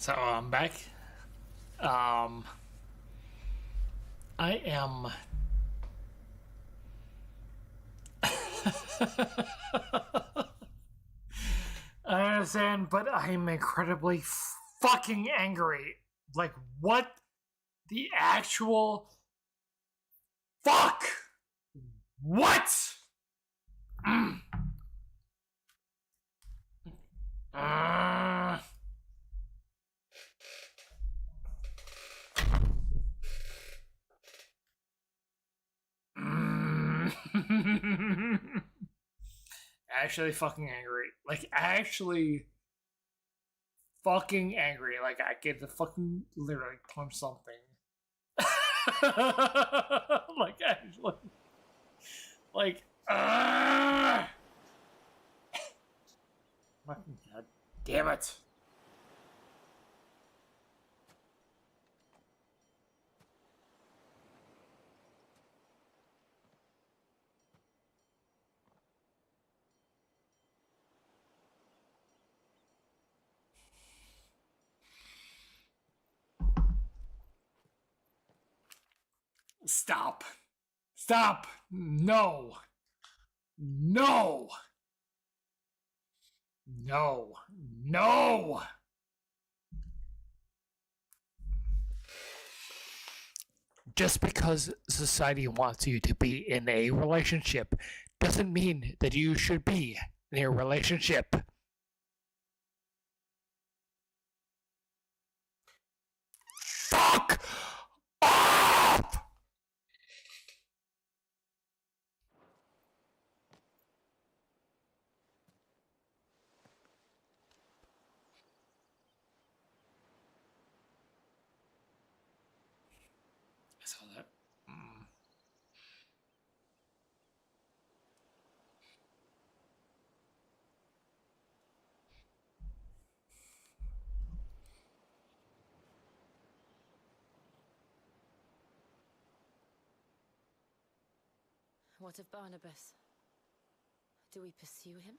So I'm back. Um, I am. I understand, but I'm incredibly fucking angry. Like, what the actual fuck? What? Uh, actually fucking angry. Like, actually fucking angry. Like, I get to fucking literally punch something. Like, actually. Like, fucking god damn it. Stop. Stop. No. No. No. No. Just because society wants you to be in a relationship doesn't mean that you should be in a relationship. Fuck off! I saw that. What of Barnabas? Do we pursue him?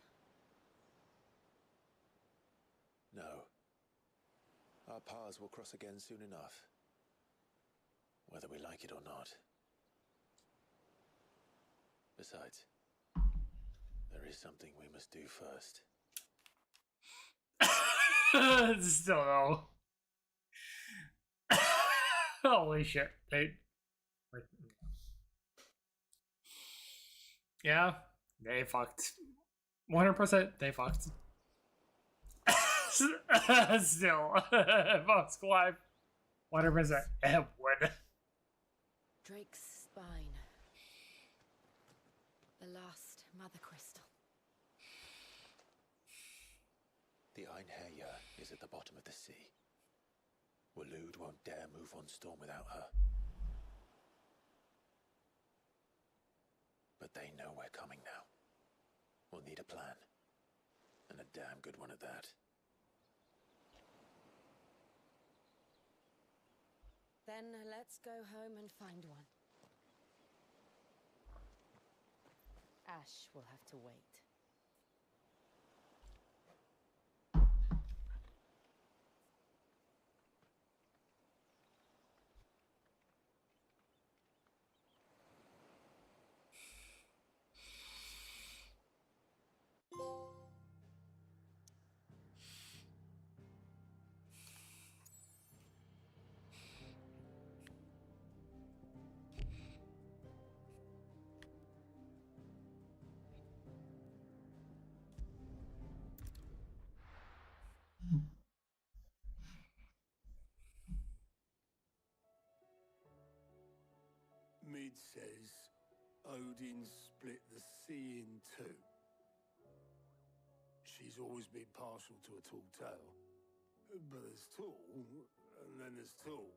No. Our paths will cross again soon enough. Whether we like it or not. Besides, there is something we must do first. Still no. Holy shit. Yeah, they fucked. 100% they fucked. Still, Fox Live. 100% it would. Drake's spine. The last mother crystal. The Eorzea is at the bottom of the sea. Waloed won't dare move on Storm without her. But they know we're coming now. We'll need a plan. And a damn good one at that. Then let's go home and find one. Ash will have to wait. Mid says Odin split the sea in two. She's always been partial to a tall tale. But there's tall, and then there's tall.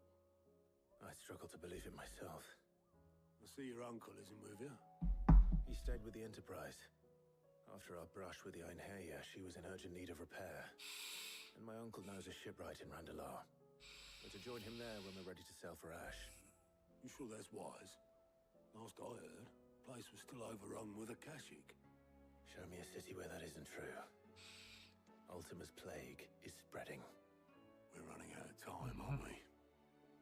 I struggle to believe it myself. I see your uncle isn't with you. He stayed with the Enterprise. After our brush with the Eorzea, she was in urgent need of repair. And my uncle knows a shipwright in Randalar. We're to join him there when we're ready to sail for Ash. You sure that's wise? Last I heard, the place was still overrun with Akashic. Show me a city where that isn't true. Ultima's plague is spreading. We're running out of time, aren't we?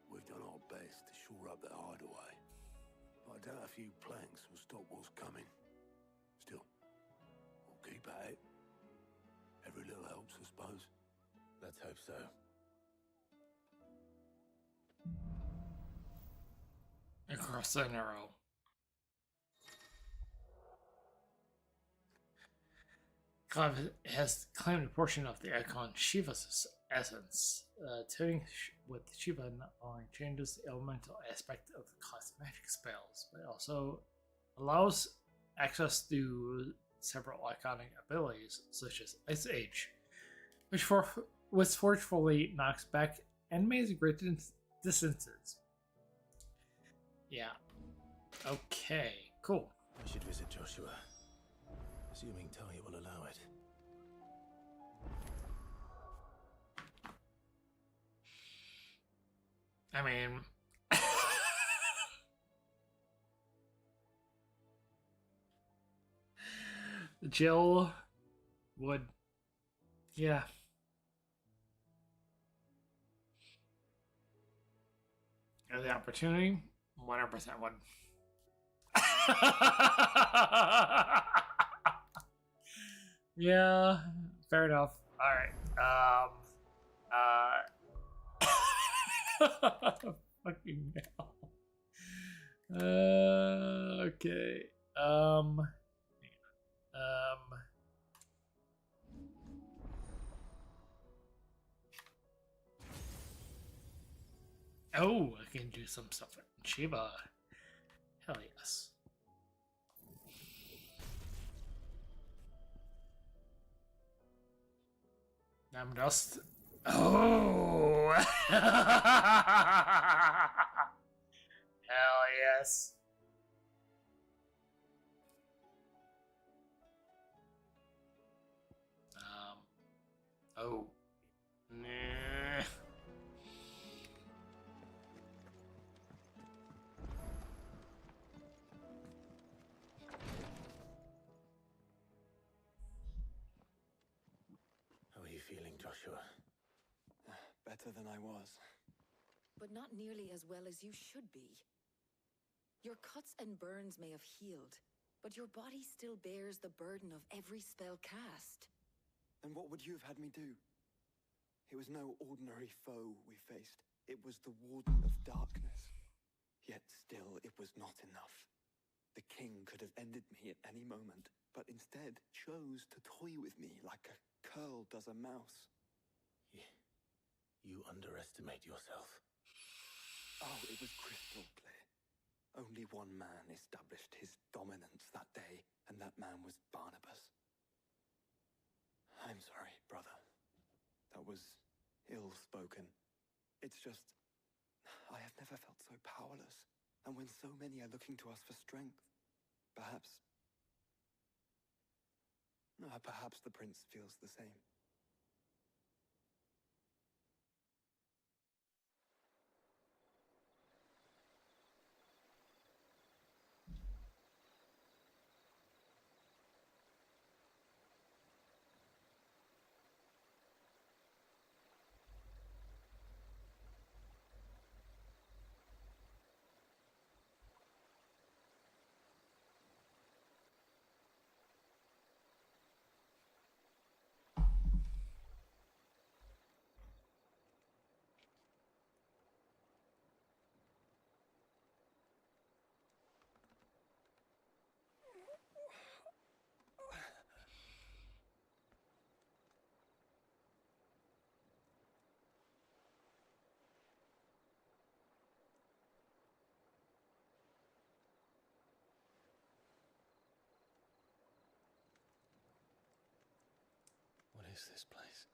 We've done our best to shore up the hideaway. But I doubt a few planks will stop what's coming. Still, we'll keep at it. Every little helps, I suppose. Let's hope so. Across the narrow. Clive has claimed a portion of the icon Shiva's essence. Tuning with Shiva not only changes the elemental aspect of the class magic spells, but also allows access to several iconic abilities, such as Ice Age, which forcefully knocks back enemies at great distances. Yeah. Okay, cool. I should visit Joshua. Assuming Talia will allow it. I mean... Jill would... Yeah. Have the opportunity? 100% would. Yeah, fair enough. Alright. Fucking hell. Okay. Oh, I can do some stuff with Shiva. Hell yes. I'm just. Oh! Hell yes. Oh. Nah. How are you feeling, Joshua? Better than I was. But not nearly as well as you should be. Your cuts and burns may have healed, but your body still bears the burden of every spell cast. And what would you have had me do? It was no ordinary foe we faced. It was the Warden of Darkness. Yet still, it was not enough. The king could have ended me at any moment, but instead chose to toy with me like a curl does a mouse. You underestimate yourself. Oh, it was crystal clear. Only one man established his dominance that day, and that man was Barnabas. I'm sorry, brother. That was ill-spoken. It's just, I have never felt so powerless. And when so many are looking to us for strength, perhaps the prince feels the same. What is this place?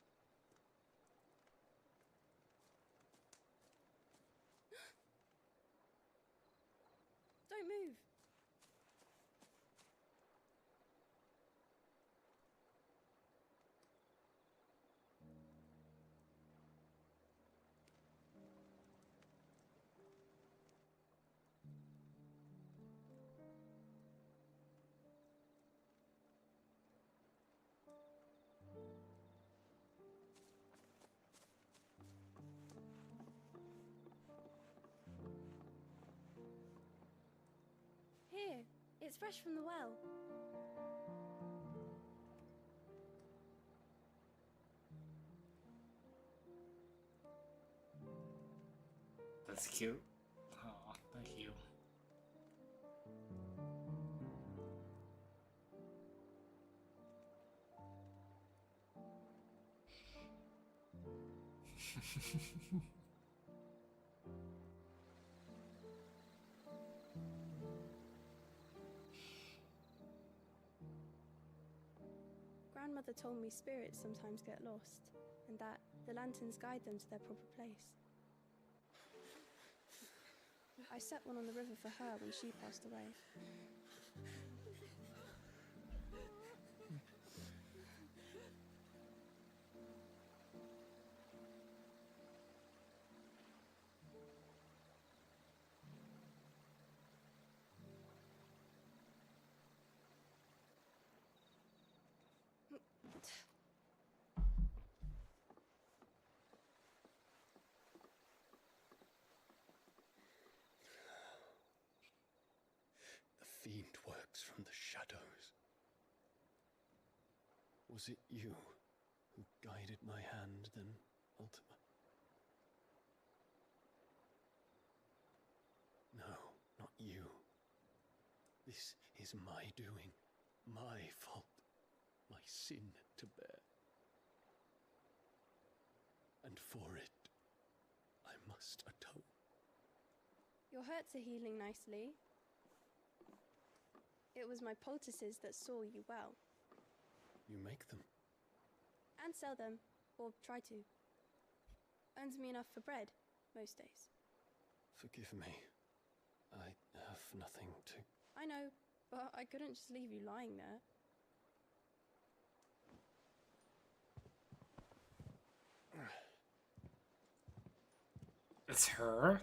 Don't move. It's fresh from the well. That's cute. Oh, thank you. Grandmother told me spirits sometimes get lost, and that the lanterns guide them to their proper place. I set one on the river for her when she passed away. The fiend works from the shadows. Was it you who guided my hand then, Ultima? No, not you. This is my doing, my fault, my sin to bear. And for it, I must atone. Your hurts are healing nicely. It was my poultices that saw you well. You make them? And sell them, or try to. Earns me enough for bread, most days. Forgive me. I have nothing to... I know, but I couldn't just leave you lying there. It's her?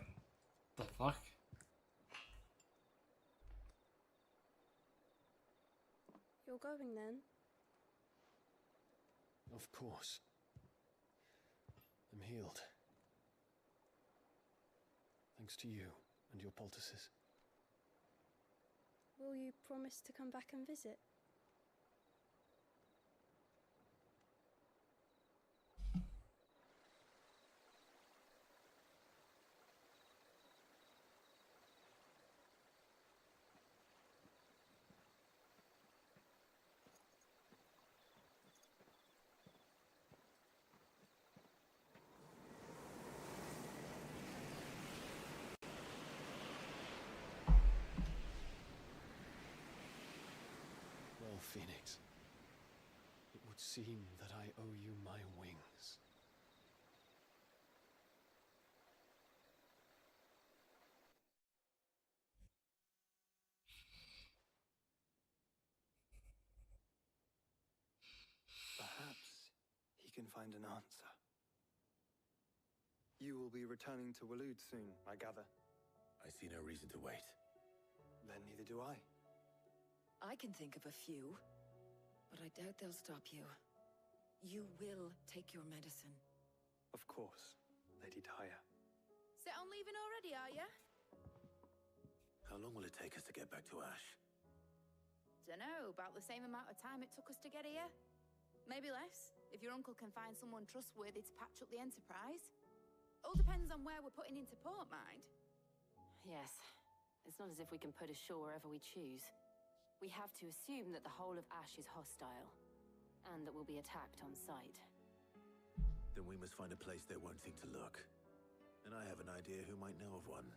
The fuck? You're going then? Of course. I'm healed. Thanks to you and your poultices. Will you promise to come back and visit? Well, Phoenix, it would seem that I owe you my wings. Perhaps he can find an answer. You will be returning to Waloed soon, I gather. I see no reason to wait. Then neither do I. I can think of a few, but I doubt they'll stop you. You will take your medicine. Of course, Lady Daya. Set on leaving already, are ya? How long will it take us to get back to Ash? Dunno, about the same amount of time it took us to get here. Maybe less, if your uncle can find someone trustworthy to patch up the Enterprise. All depends on where we're putting into port, mind. Yes. It's not as if we can put ashore wherever we choose. We have to assume that the whole of Ash is hostile, and that we'll be attacked on sight. Then we must find a place they won't think to look. And I have an idea who might know of one.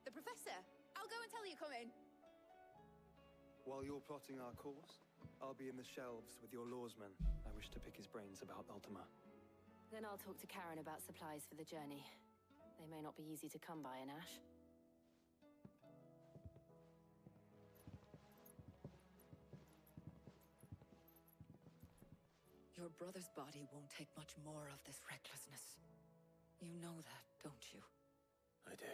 The Professor! I'll go and tell you come in. While you're plotting our course, I'll be in the shelves with your lawsman. I wish to pick his brains about Ultima. Then I'll talk to Karen about supplies for the journey. They may not be easy to come by in Ash. Your brother's body won't take much more of this recklessness. You know that, don't you? I do.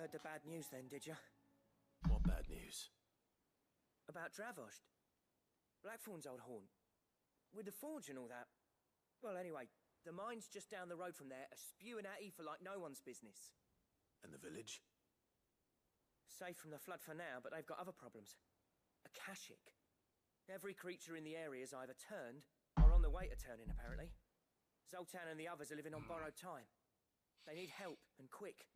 heard the bad news then, did you? What bad news? About Dravost. Blackthorn's old haunt. With the forge and all that. Well, anyway, the mines just down the road from there are spewing out ether like no one's business. And the village? Safe from the flood for now, but they've got other problems. Akashic. Every creature in the area is either turned or on the way to turning, apparently. Zoltan and the others are living on borrowed time. They need help, and quick.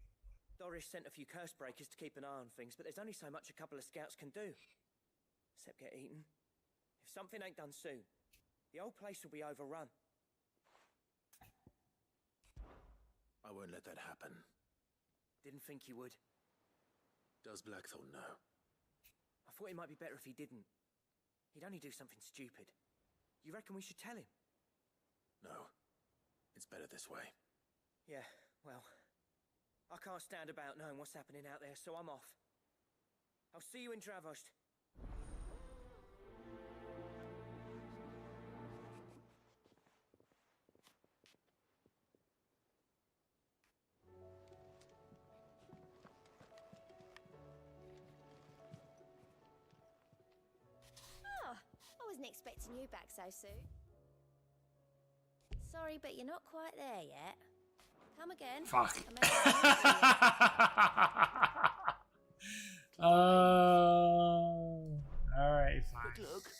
Doris sent a few curse breakers to keep an eye on things, but there's only so much a couple of scouts can do. Except get eaten. If something ain't done soon, the old place will be overrun. I won't let that happen. Didn't think you would. Does Blackthorn know? I thought it might be better if he didn't. He'd only do something stupid. You reckon we should tell him? No. It's better this way. Yeah, well, I can't stand about knowing what's happening out there, so I'm off. I'll see you in Dravost. Oh, I wasn't expecting you back so soon. Sorry, but you're not quite there yet. Come again. Fuck. Alright, fine. Good luck.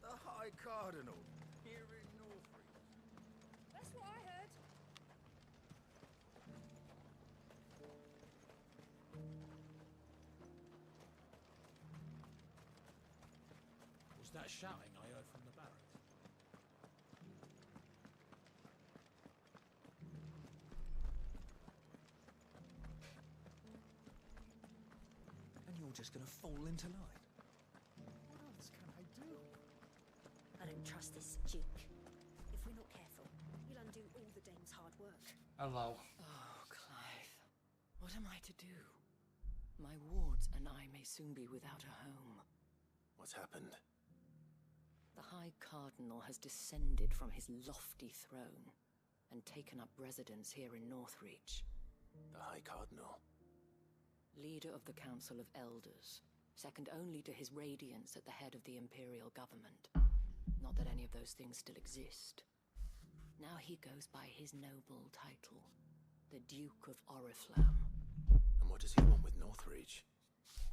The High Cardinal, here in Northreach. That's what I heard. Was that shouting I heard from the barracks? And you're just gonna fall into line? What else can I do? I don't trust this Duke. If we're not careful, he'll undo all the Dane's hard work. Hello. Oh, Clive. What am I to do? My wards and I may soon be without a home. What's happened? The High Cardinal has descended from his lofty throne and taken up residence here in Northreach. The High Cardinal? Leader of the Council of Elders, second only to his Radiance at the head of the Imperial government. Not that any of those things still exist. Now he goes by his noble title, the Duke of Oriflamme. And what does he want with Northreach?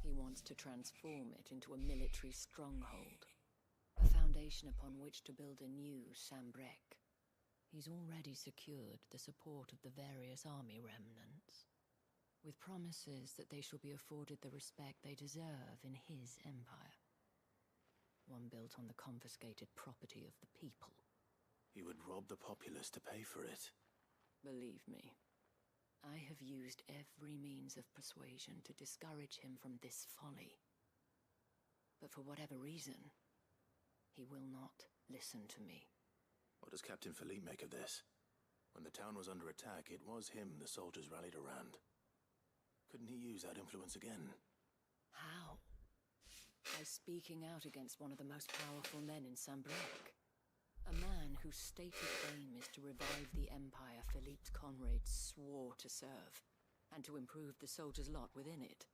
He wants to transform it into a military stronghold, a foundation upon which to build a new Sambrek. He's already secured the support of the various army remnants, with promises that they shall be afforded the respect they deserve in his empire. One built on the confiscated property of the people. He would rob the populace to pay for it. Believe me, I have used every means of persuasion to discourage him from this folly. But for whatever reason, he will not listen to me. What does Captain Philippe make of this? When the town was under attack, it was him the soldiers rallied around. Couldn't he use that influence again? How? By speaking out against one of the most powerful men in Sambrek. A man whose stated aim is to revive the empire Philippe's comrades swore to serve, and to improve the soldiers' lot within it.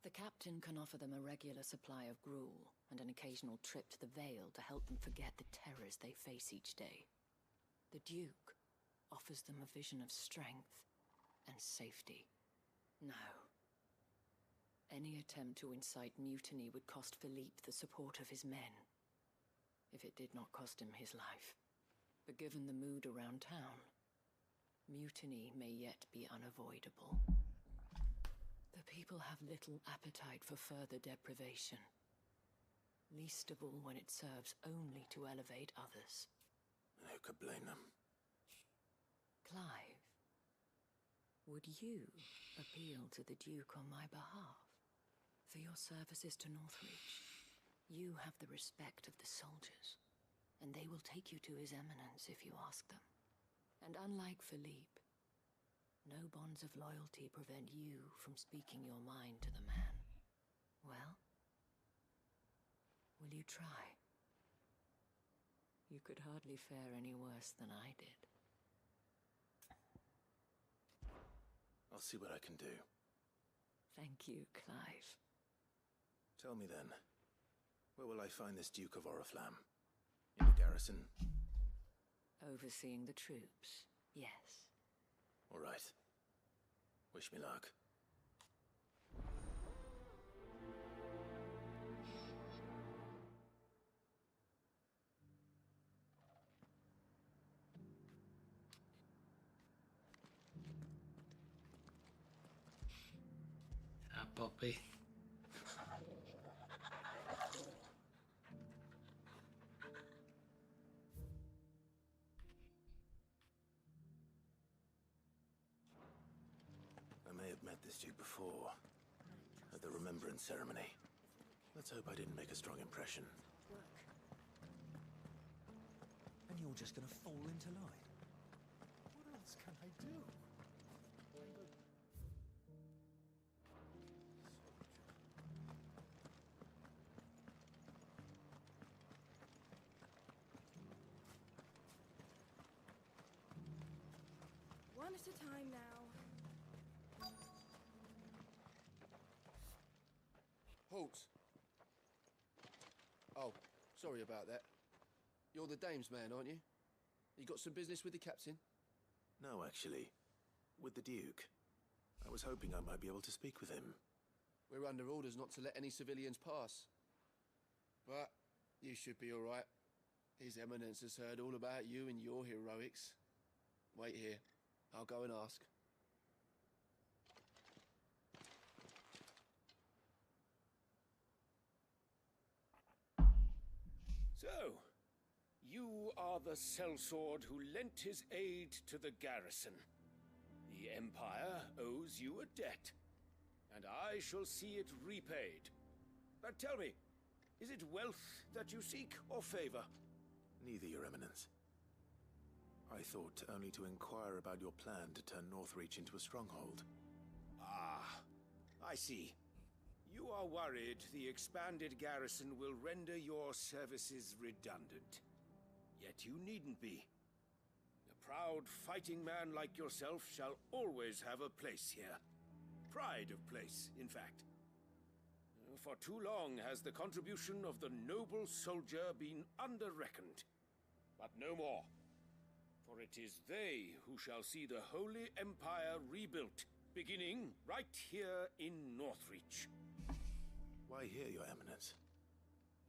The captain can offer them a regular supply of gruel, and an occasional trip to the Vale to help them forget the terrors they face each day. The Duke offers them a vision of strength and safety. No. Any attempt to incite mutiny would cost Philippe the support of his men, if it did not cost him his life. But given the mood around town, mutiny may yet be unavoidable. The people have little appetite for further deprivation, least of all when it serves only to elevate others. Who could blame them? Clive, would you appeal to the Duke on my behalf? For your services to Northreach, you have the respect of the soldiers, and they will take you to His Eminence if you ask them. And unlike Philippe, no bonds of loyalty prevent you from speaking your mind to the man. Well, will you try? You could hardly fare any worse than I did. I'll see what I can do. Thank you, Clive. Tell me then, where will I find this Duke of Oriflamme? In the garrison? Overseeing the troops, yes. All right. Wish me luck. Ah, Bobby. I may have met this Duke before, at the Remembrance Ceremony. Let's hope I didn't make a strong impression. And you're just gonna fall into line? What else can I do? One at a time now. Halt! Oh, sorry about that. You're the dame's man, aren't you? You got some business with the captain? No, actually. With the Duke. I was hoping I might be able to speak with him. We're under orders not to let any civilians pass. But you should be all right. His Eminence has heard all about you and your heroics. Wait here. I'll go and ask. So, you are the sellsword who lent his aid to the garrison. The Empire owes you a debt, and I shall see it repaid. But tell me, is it wealth that you seek, or favor? Neither, Your Eminence. I thought only to inquire about your plan to turn Northreach into a stronghold. Ah, I see. You are worried the expanded garrison will render your services redundant. Yet you needn't be. A proud fighting man like yourself shall always have a place here. Pride of place, in fact. For too long has the contribution of the noble soldier been under-reckoned. But no more. For it is they who shall see the Holy Empire rebuilt, beginning right here in Northreach. Why here, Your Eminence?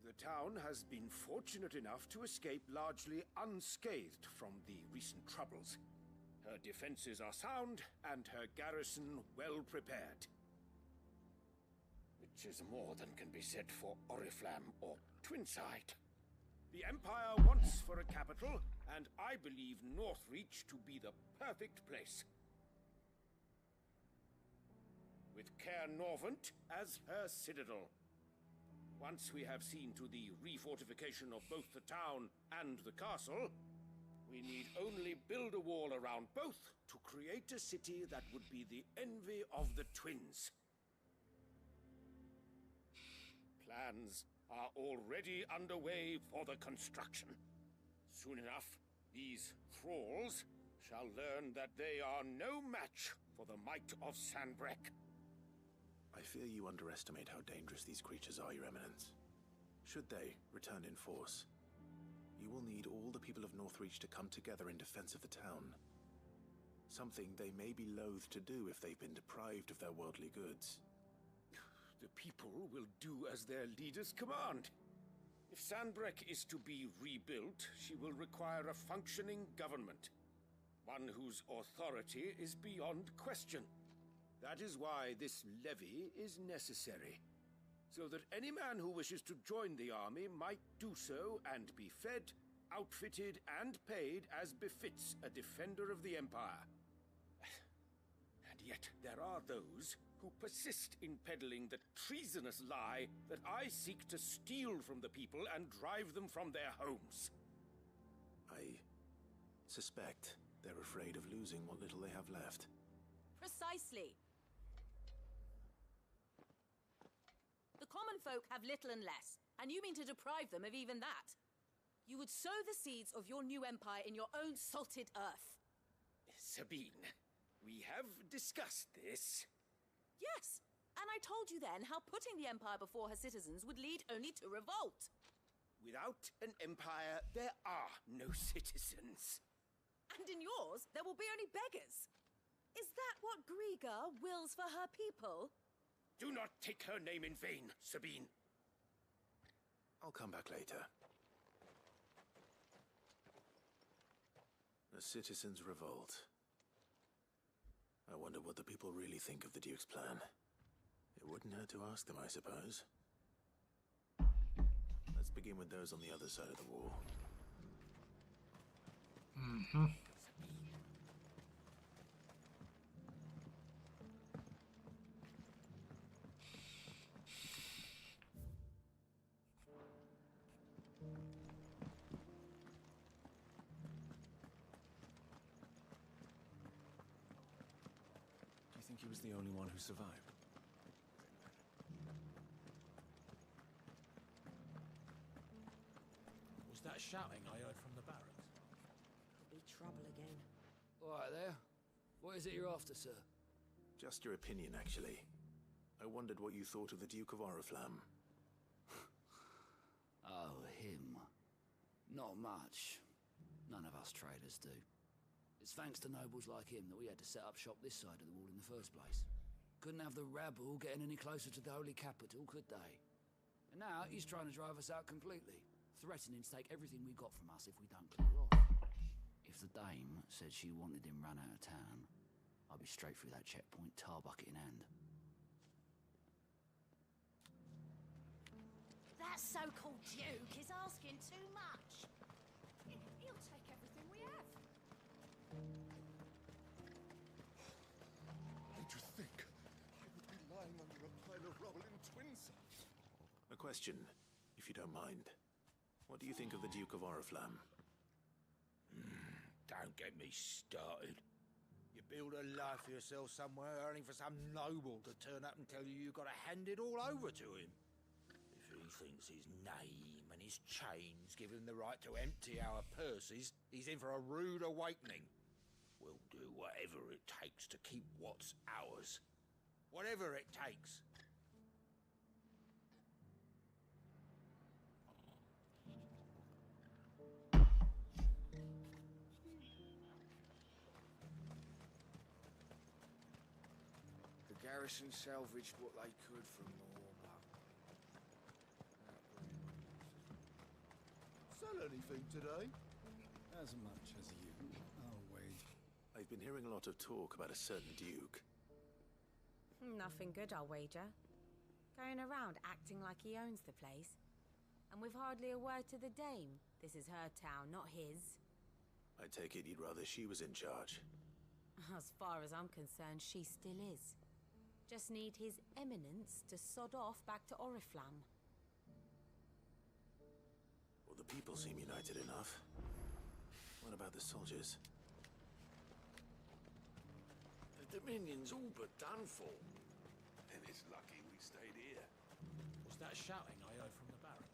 The town has been fortunate enough to escape largely unscathed from the recent troubles. Her defenses are sound, and her garrison well prepared. Which is more than can be said for Oriflamme or Twinside. The Empire wants for a capital, and I believe Northreach to be the perfect place. With Caer Norvent as her citadel. Once we have seen to the refortification of both the town and the castle, we need only build a wall around both to create a city that would be the envy of the twins. Plans are already underway for the construction. Soon enough, these thralls shall learn that they are no match for the might of Sanbreque. I fear you underestimate how dangerous these creatures are, Your Eminence. Should they return in force, you will need all the people of Northreach to come together in defense of the town. Something they may be loath to do if they've been deprived of their worldly goods. The people will do as their leaders command. If Sanbreque is to be rebuilt, she will require a functioning government. One whose authority is beyond question. That is why this levy is necessary. So that any man who wishes to join the army might do so and be fed, outfitted, and paid as befits a defender of the Empire. And yet there are those who persist in peddling the treasonous lie that I seek to steal from the people and drive them from their homes. I suspect they're afraid of losing what little they have left. Precisely. The common folk have little and less, and you mean to deprive them of even that? You would sow the seeds of your new empire in your own salted earth. Sabine, we have discussed this. Yes, and I told you then how putting the empire before her citizens would lead only to revolt. Without an empire, there are no citizens. And in yours, there will be only beggars. Is that what Griga wills for her people? Do not take her name in vain, Sabine. I'll come back later. The citizens revolt. I wonder what the people really think of the Duke's plan. It wouldn't hurt to ask them, I suppose. Let's begin with those on the other side of the wall. Mm-hmm. Do you think he was the only one who survived? Was that shouting I heard from the barracks? Could be trouble again. All right there. What is it you're after, sir? Just your opinion, actually. I wondered what you thought of the Duke of Oriflamme. Oh, him. Not much. None of us traders do. It's thanks to nobles like him that we had to set up shop this side of the wall in the first place. Couldn't have the rabble getting any closer to the holy capital, could they? And now he's trying to drive us out completely, threatening to take everything we got from us if we don't clear off. If the dame said she wanted him run out of town, I'd be straight through that checkpoint, tar bucket in hand. That so-called Duke is asking too much. He'll take everything we have. How'd you think I would be lying under a pile of rubble in Twinside? A question, if you don't mind. What do you think of the Duke of Oriflamme? Don't get me started. You build a life for yourself somewhere, earning for some noble to turn up and tell you you've got to hand it all over to him. If he thinks his name and his chains give him the right to empty our purses, he's in for a rude awakening. We'll do whatever it takes to keep what's ours. Whatever it takes. The garrison salvaged what they could from Moore, Sell anything today? As much as you. I'll wait. I've been hearing a lot of talk about a certain Duke. Nothing good, I'll wager. Going around acting like he owns the place. And with hardly a word to the dame. This is her town, not his. I take it you'd rather she was in charge. As far as I'm concerned, she still is. Just need his eminence to sod off back to Oriflamme. Well, the people seem united enough. What about the soldiers? The Dominion's all but done for. Then it's lucky we stayed here. Was that shouting I heard from the barracks?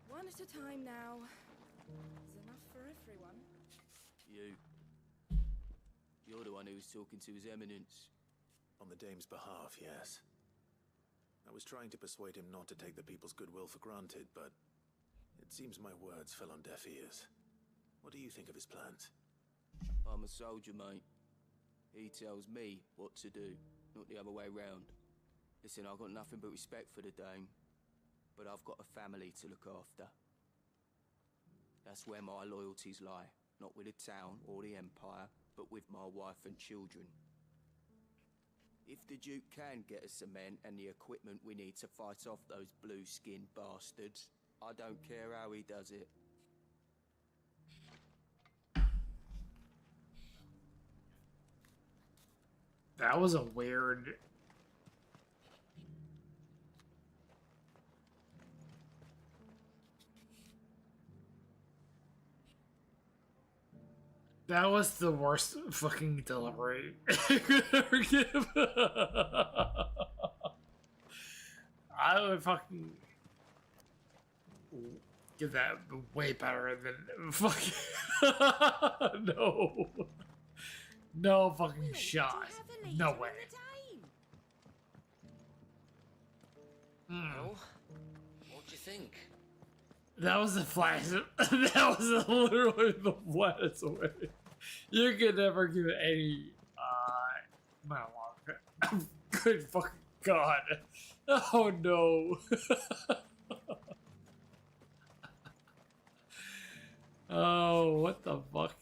One at a time now. There's enough for everyone. You. You're the one who was talking to his eminence. On the dame's behalf, yes. I was trying to persuade him not to take the people's goodwill for granted, but it seems my words fell on deaf ears. What do you think of his plans? I'm a soldier, mate. He tells me what to do, not the other way round. Listen, I've got nothing but respect for the dame, but I've got a family to look after. That's where my loyalties lie, not with the town or the empire, but with my wife and children. If the Duke can get us cement and the equipment we need to fight off those blue-skinned bastards, I don't care how he does it. That was a weird... That was the worst fucking delivery I could ever give. I would fucking give that way better than fucking no. No fucking shot. No way. Well, what do you think? That was the flash. That was literally the flattest way. You could never give it any monologue. Good fucking god. Oh no. Oh, what the fuck?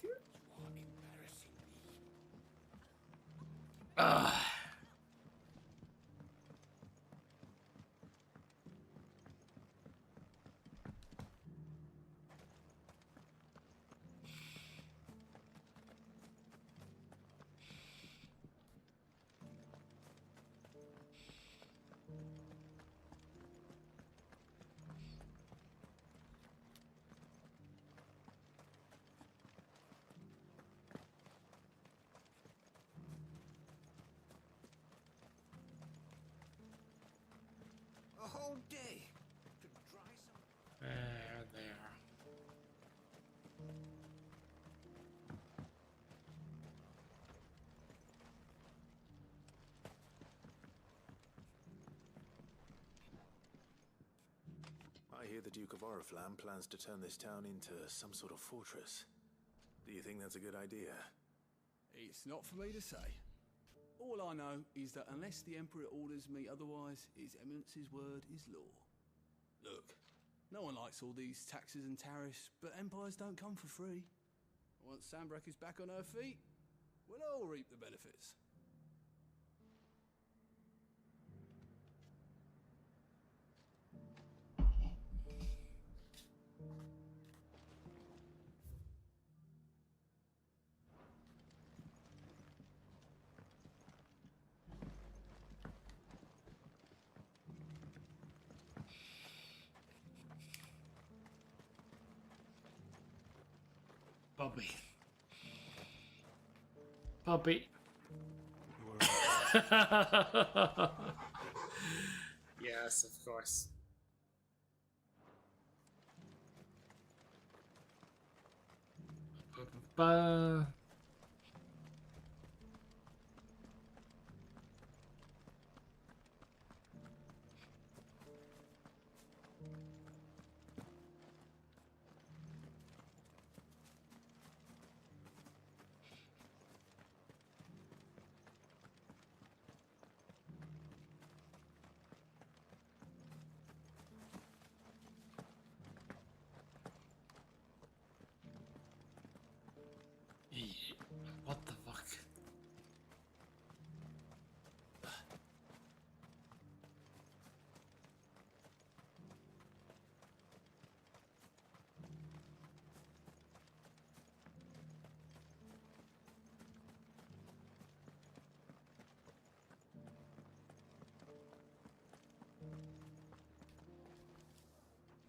A whole day to dry some. There. I hear the Duke of Oriflamme plans to turn this town into some sort of fortress. Do you think that's a good idea? It's not for me to say. All I know is that unless the Emperor orders me otherwise, His Eminence's word is law. Look, no one likes all these taxes and tariffs, but empires don't come for free. Once Sanbreque is back on her feet, we'll all reap the benefits. Puppy. Yes, of course. What the fuck?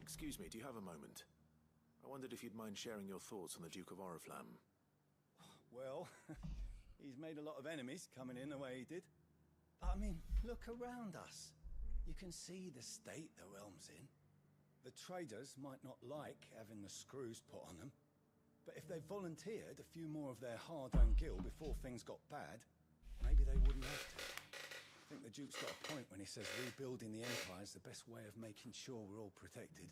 Excuse me, do you have a moment? I wondered if you'd mind sharing your thoughts on the Duke of Oriflamme. Well, he's made a lot of enemies coming in the way he did. But I mean, look around us. You can see the state the realm's in. The traders might not like having the screws put on them, but if they volunteered a few more of their hard-earned gil before things got bad, maybe they wouldn't have to. I think the Duke's got a point when he says rebuilding the Empire is the best way of making sure we're all protected.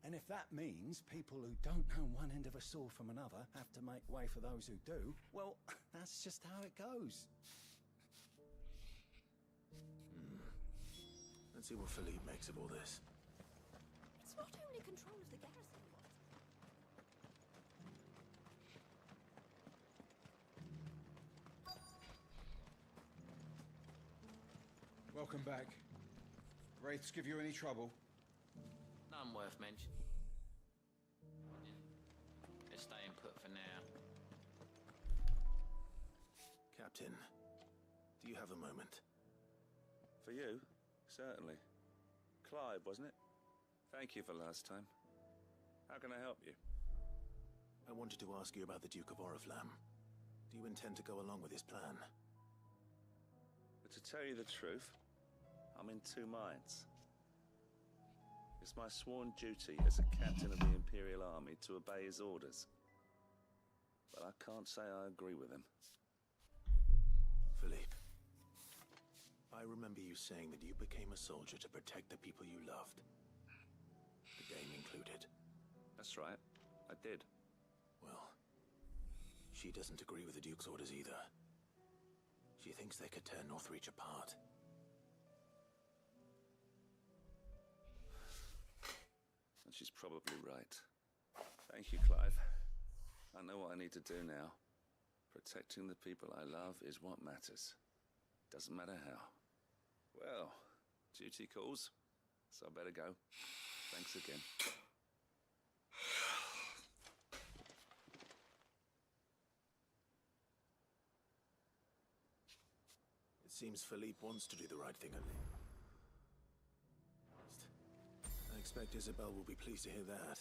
And if that means people who don't know one end of a sword from another have to make way for those who do, well, that's just how it goes. Let's see what Philippe makes of all this. It's not only control of the garrison he wants. Welcome back. Wraiths give you any trouble? None worth mention. Just staying put for now. Captain, do you have a moment? For you? Certainly. Clive, wasn't it? Thank you for last time. How can I help you? I wanted to ask you about the Duke of Oriflamme. Do you intend to go along with his plan? But to tell you the truth, I'm in two minds. It's my sworn duty as a captain of the Imperial Army to obey his orders. But I can't say I agree with him. Philippe, I remember you saying that you became a soldier to protect the people you loved. The dame included. That's right, I did. Well, she doesn't agree with the Duke's orders either. She thinks they could tear Northreach apart. And she's probably right. Thank you, Clive. I know what I need to do now. Protecting the people I love is what matters. Doesn't matter how. Well, duty calls, so I better go. Thanks again. It seems Philippe wants to do the right thing. I expect Isabel will be pleased to hear that,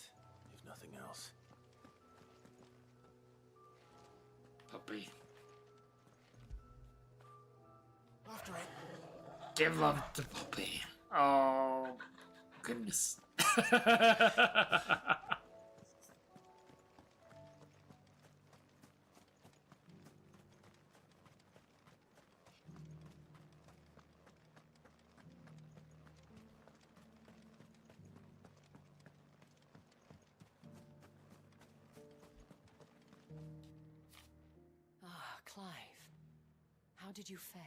if nothing else. Puppy. After it. Give love to Puppy. Oh, goodness. Ah, Clive. How did you fare?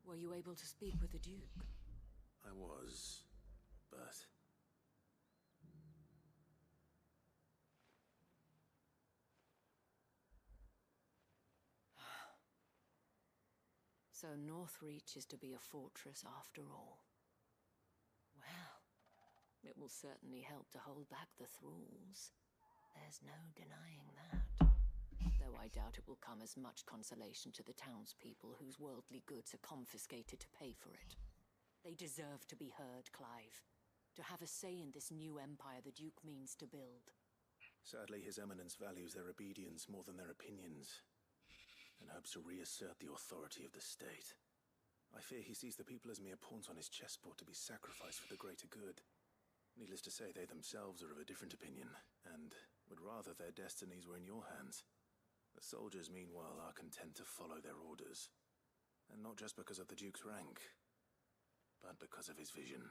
Were you able to speak with the Duke? I was, but... So Northreach is to be a fortress after all. Well, it will certainly help to hold back the thralls. There's no denying that. Though I doubt it will come as much consolation to the townspeople whose worldly goods are confiscated to pay for it. They deserve to be heard, Clive. To have a say in this new empire the Duke means to build. Sadly, His Eminence values their obedience more than their opinions, and hopes to reassert the authority of the state. I fear he sees the people as mere pawns on his chessboard to be sacrificed for the greater good. Needless to say, they themselves are of a different opinion, and would rather their destinies were in your hands. The soldiers, meanwhile, are content to follow their orders. And not just because of the Duke's rank, but because of his vision.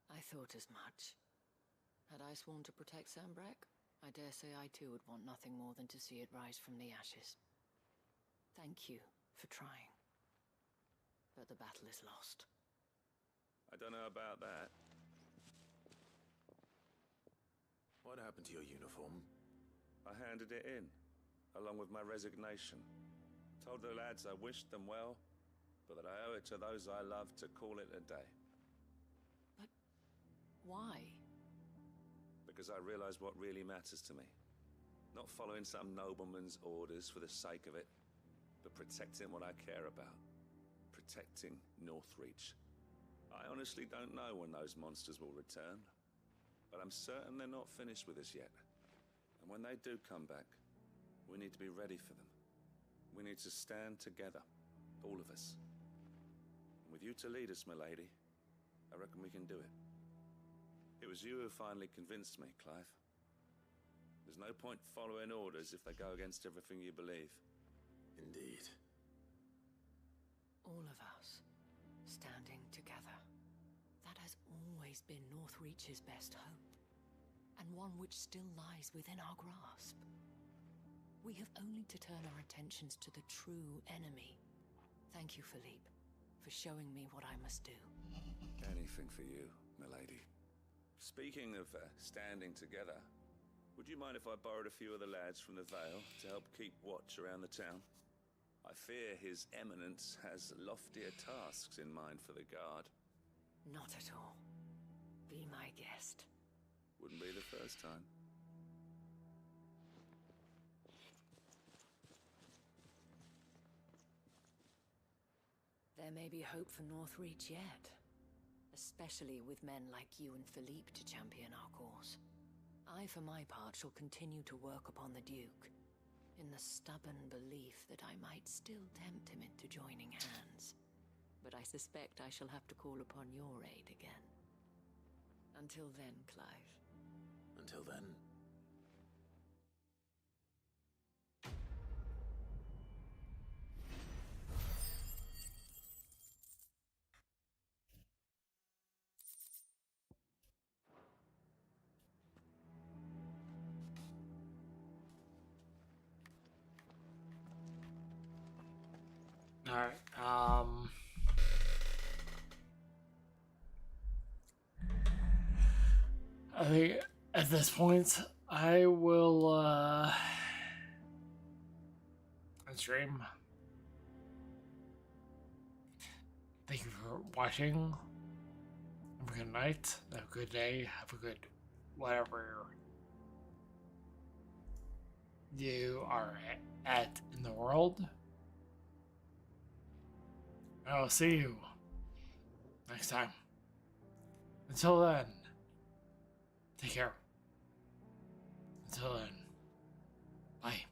I thought as much. Had I sworn to protect Sanbreque, I dare say I too would want nothing more than to see it rise from the ashes. Thank you for trying. But the battle is lost. I don't know about that. What happened to your uniform? I handed it in, along with my resignation. Told the lads I wished them well, but that I owe it to those I love to call it a day. But why? Because I realize what really matters to me. Not following some nobleman's orders for the sake of it, but protecting what I care about. Protecting Northreach. I honestly don't know when those monsters will return, but I'm certain they're not finished with us yet. And when they do come back, we need to be ready for them. We need to stand together, all of us. And with you to lead us, my lady, I reckon we can do it. It was you who finally convinced me, Clive. There's no point following orders if they go against everything you believe. Indeed. All of us, standing together. That has always been Northreach's best hope, and one which still lies within our grasp. We have only to turn our attentions to the true enemy. Thank you, Philippe, for showing me what I must do. Anything for you, milady. Speaking of standing together, would you mind if I borrowed a few of the lads from the Vale to help keep watch around the town? I fear His Eminence has loftier tasks in mind for the Guard. Not at all. Be my guest. Wouldn't be the first time. There may be hope for Northreach yet. Especially with men like you and Philippe to champion our cause. I, for my part, shall continue to work upon the Duke, in the stubborn belief that I might still tempt him into joining hands. But I suspect I shall have to call upon your aid again. Until then, Clive. Until then. Alright, I think at this point I will stream. Thank you for watching. Have a good night, have a good day, have a good whatever you are at in the world. I'll see you next time. Until then, take care. Until then, bye.